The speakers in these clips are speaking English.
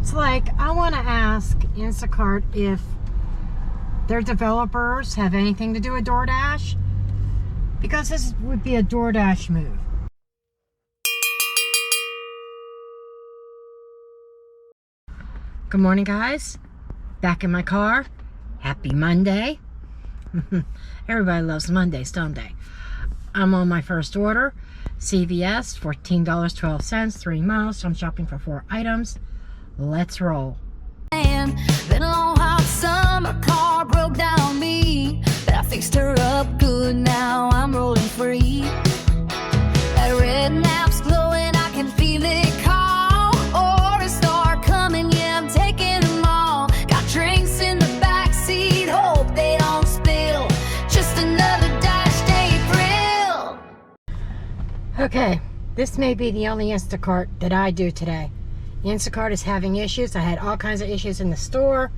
It's like, I want to ask Instacart if their developers have anything to do with DoorDash, because this would be a DoorDash move. Good morning, guys. Back in my car. Happy Monday. Everybody loves Mondays, don't they? I'm on my first order. CVS, $14.12, 3 miles. So I'm shopping for 4 items. Let's roll. Been a long hot summer, car broke down on me, but I fixed her up good, now I'm rolling free. That red map's glowing, I can feel it call, or a star coming, yeah, I'm taking them all. Got drinks in the backseat, hope they don't spill, just another dash day thrill. Okay, this may be the only Instacart that I do today. Instacart is having issues. I had all kinds of issues in the store,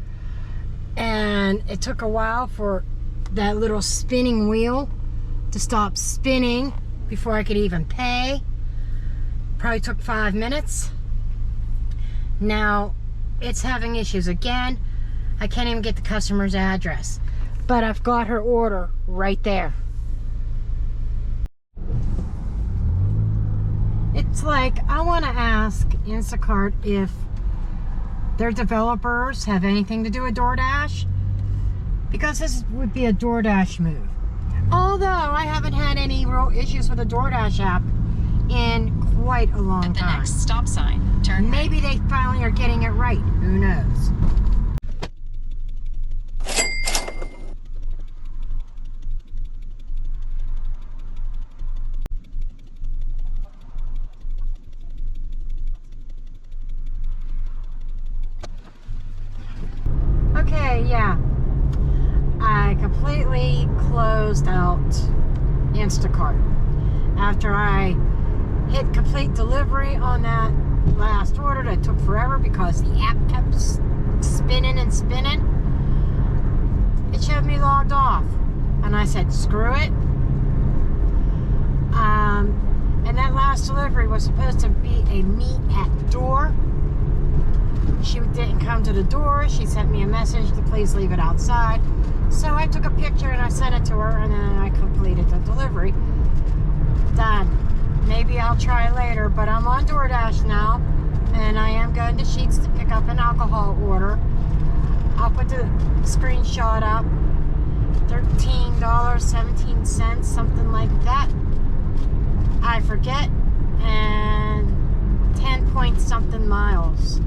and it took a while for that little spinning wheel to stop spinning before I could even pay. Probably took 5 minutes. Now it's having issues again. I can't even get the customer's address, but I've got her order right there. It's like, I want to ask Instacart if their developers have anything to do with DoorDash, because this would be a DoorDash move. Although I haven't had any real issues with the DoorDash app in quite a long time. At the next stop sign, turn right. Maybe they finally are getting it right. Who knows? Okay, yeah. I completely closed out Instacart after I hit complete delivery on that last order that took forever because the app kept spinning and spinning. It showed me logged off, and I said screw it. And that last delivery was supposed to be a meet at door. She didn't come to the door. She sent me a message to please leave it outside. So I took a picture and I sent it to her, and then I completed the delivery. Done. Maybe I'll try later, but I'm on DoorDash now, and I am going to Sheetz to pick up an alcohol order. I'll put the screenshot up. $13.17, something like that. I forget. And 10 point something miles.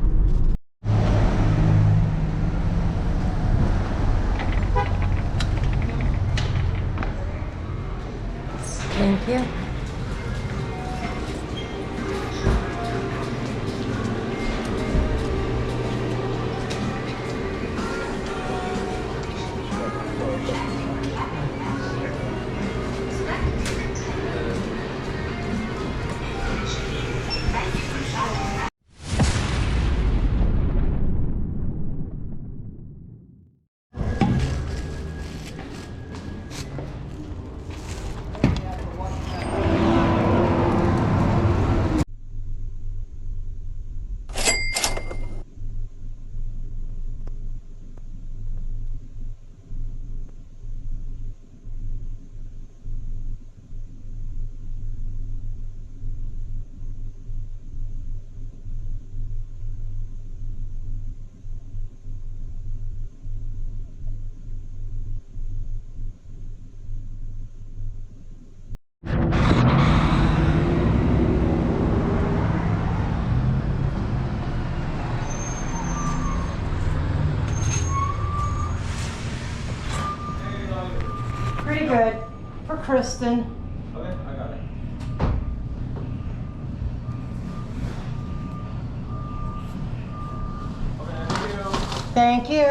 Thank you. Pretty good for Kristen. Okay, I got it. Okay, Thank you.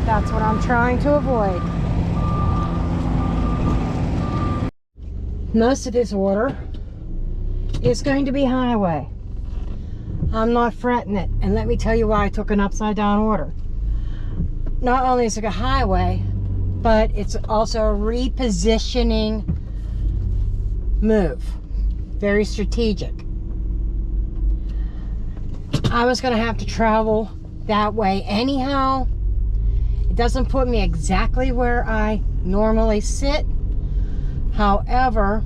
That's what I'm trying to avoid. Most of this order is going to be highway. I'm not fretting it. And let me tell you why I took an upside down order. Not only is it a highway, but it's also a repositioning move. Very strategic. I was going to have to travel that way anyhow. It doesn't put me exactly where I normally sit. However,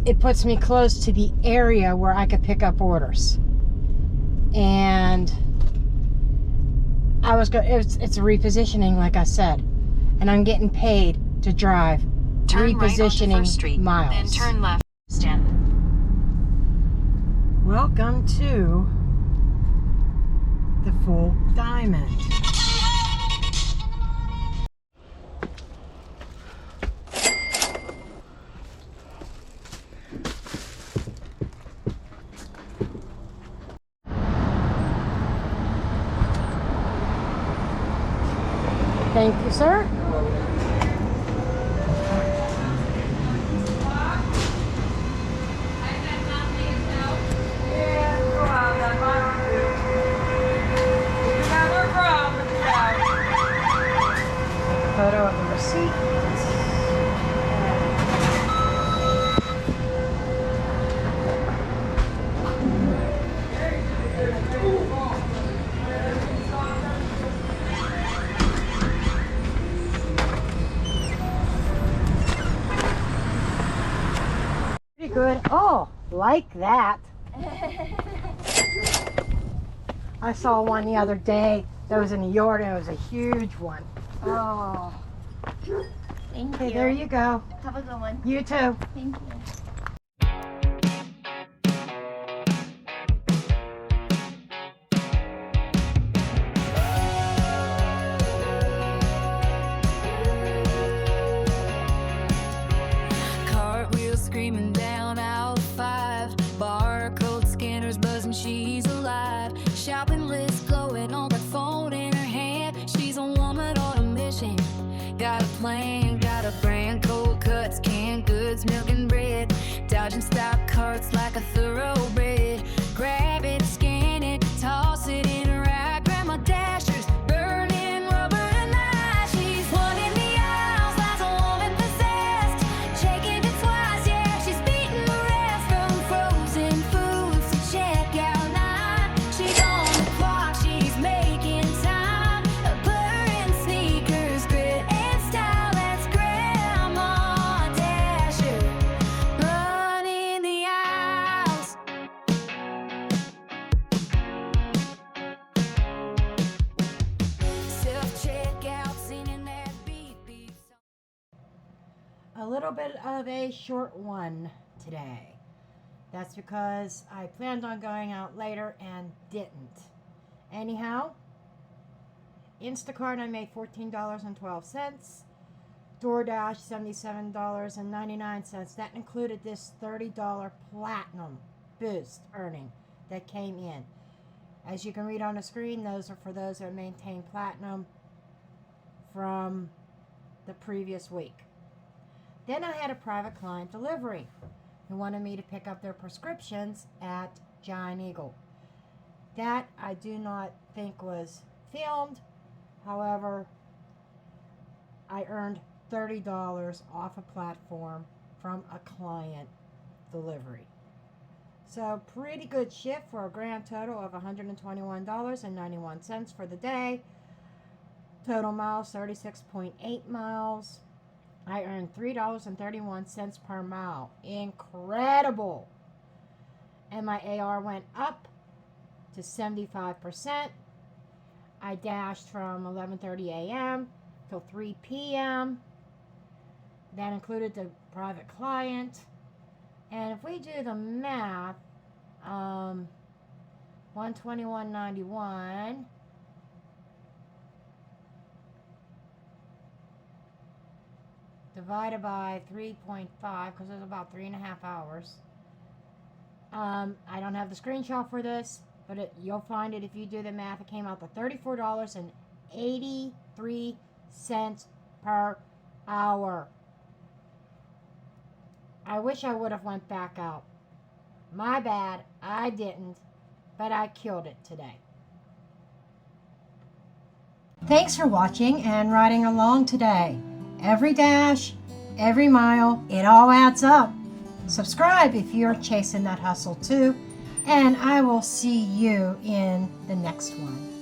it puts me close to the area where I could pick up orders. And it's a repositioning, like I said. And I'm getting paid to drive Turn right onto repositioning First Street, miles. then turn left. Stand. Welcome to the Full Diamond. Thank you, sir. Photo of the receipt. Pretty good. Oh, like that. I saw one the other day that was in New York, and it was a huge one. Oh. Thank Okay, you. there you go. Have a good one. You too. Thank you. Cartwheel screaming down aisle 5. Barcode scanners buzzing, she's alive. Shopping list glowing on her phone in her hand. She's a woman on a mission. Got a plan, got a brand, cold cuts, canned goods, milk and bread. Dodging stock carts like a thoroughbred. Grab it, scan it, toss it in her eye. Grandma Dashers, burning rubber and ice. She's one in the aisles, like a woman possessed. Checking it twice, yeah, she's beating the rest. From frozen foods to checkout line. She's on the clock, she's making time. A blur in sneakers, grit and style. That's Grandma Dasher, running the aisles. Self-checkout, singing that beep beep song. A little bit of a short one today. That's because I planned on going out later and didn't. Anyhow, Instacart I made $14.12. DoorDash $77.99. That included this $30 platinum boost earning that came in. As you can read on the screen, those are for those that maintain platinum from the previous week. Then I had a private client delivery who wanted me to pick up their prescriptions at Giant Eagle. That I do not think was filmed. However, I earned $30 off a platform from a client delivery. So pretty good shift for a grand total of $121.91 for the day. Total miles, 36.8 miles. I earned $3.31 per mile. Incredible. And my AR went up to 75%. I dashed from 11:30 a.m. till 3 p.m. That included the private client. And if we do the math, $121.91 divided by 3.5, because it's about 3.5 hours. I don't have the screenshot for this, but you'll find it if you do the math. It came out to $34.83 per hour. I wish I would have went back out My bad. I didn't. But I killed it today. Thanks for watching and riding along today. Every dash, every mile, it all adds up. Subscribe if you're chasing that hustle too, and I will see you in the next one.